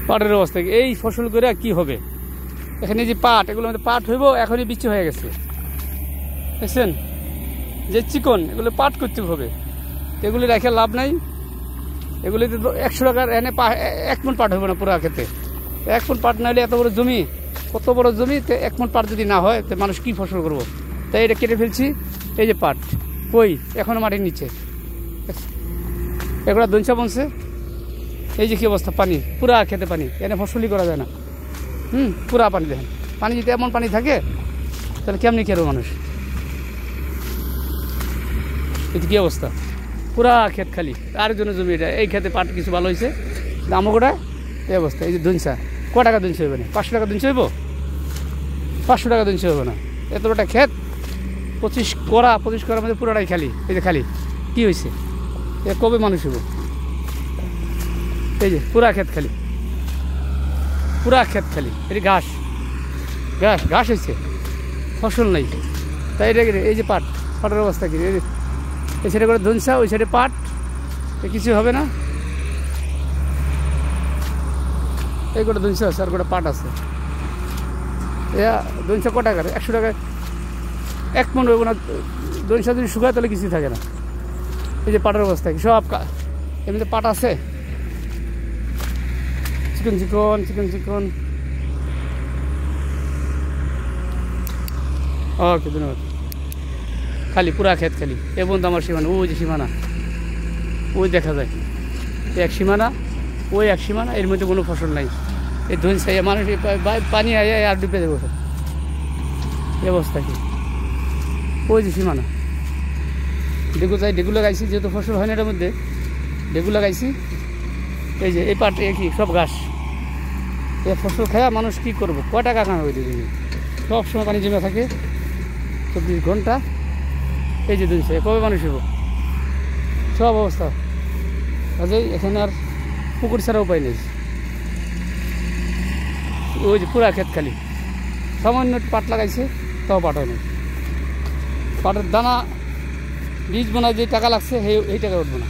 পাটের অবস্থা এই ফসল করে কি হবে? এখানে যে পাট, এগুলো পাট হইব, এখনই বিচি হয়ে গেছে, দেখছেন যে চিকন, এগুলো পাট করতে হবে, এগুলি রেখে লাভ নাই। এগুলিতে 100 টাকার এনে 1 মণ পাট হইব না পুরা খেতে। 1 মণ পাট না হলে এত বড় জমি, কত বড় জমি, 1 মণ পাট যদি না হয় তো মানুষ কি ফসল করবো? তাই এটা কেটে ফেলছি। এই যে পাট কই এখনো মাটির নিচে, এগুলো দঞ্চা বনছে। এই যে কি অবস্থা, পানি পুরা খেতে পানি, এনে ফসলই করা যায় না। পুরা পানি দেখেন, পানি যদি এমন পানি থাকে তাহলে কেমনি খেলো মানুষ? এটা কি অবস্থা, পুরা ক্ষেত খালি। তার জন্য জমি এটা, এই খেতে পাট কিছু ভালো হয়েছে, আমগোটা এই অবস্থা। এই যে দঞ্চা, ক টাকা দঞ্চা হইবে না? 500 টাকা দঞ্চা হইব? 500 টাকা দঞ্চা হইব না। এত বড়টা ক্ষেত, 25 করার মধ্যে পুরোটাই খালি। এই যে খালি, কি হয়েছে? এ কবে মানুষ হইব? এই যে পুরা ক্ষেত খালি, পুরা ক্ষেত খালি। এটি ঘাস ঘাস ঘাস হয়েছে, ফসল নাই। তাই এটা এই যে পাটের অবস্থা কি? এই সাইডে করে ধনসা, ওই সাইডে পাট, কিছু হবে না। এই গোটা ধনসা আছে আর গোটা পাট আছে। ধনসা ক টাকার? 100 টাকায় 1 মণ হইব না। ধনসা যদি শুকায় তাহলে কিছুই থাকে না। এই যে পাটের অবস্থা কি? সব এমনিতে পাট আছে, চিকন চিকন চিকন চিকন। ওকে, ধন্যবাদ। খালি পুরা ক্ষেত খালি। এ বন্ধু আমার সীমানা, ওই যে সীমানা, ওই দেখা যায় এক সীমানা, ওই এক সীমানা, এর মধ্যে কোনো ফসল নাই। এই ধনসা মানুষ পানি আয় আর ডুবে দেবো। এই অবস্থা কি? ওই যে সীমানা, ডেগু লাগাইছি, যেহেতু ফসল হয় না এটার মধ্যে, ডেগু লাগাইছি। এই যে এই পাট কি সব ঘাস, এই ফসল খায়া মানুষ কি করবো? ক টাকা কামাই হইতে দিবি? সব সময় পানি জমে থাকে 24 ঘন্টা। এই যে ধনসা, কবে মানুষ হইব? সব অবস্থা। কাজেই এখানে আর পুকুর ছাড়া উপায় নেই। ওই যে পুরা ক্ষেত খালি, সামান্য পাট লাগাইছে, তাও পাট হয় না। পাটের দানা বীজ বোনায় যে টাকা লাগছে, এই টাকা উঠবো না।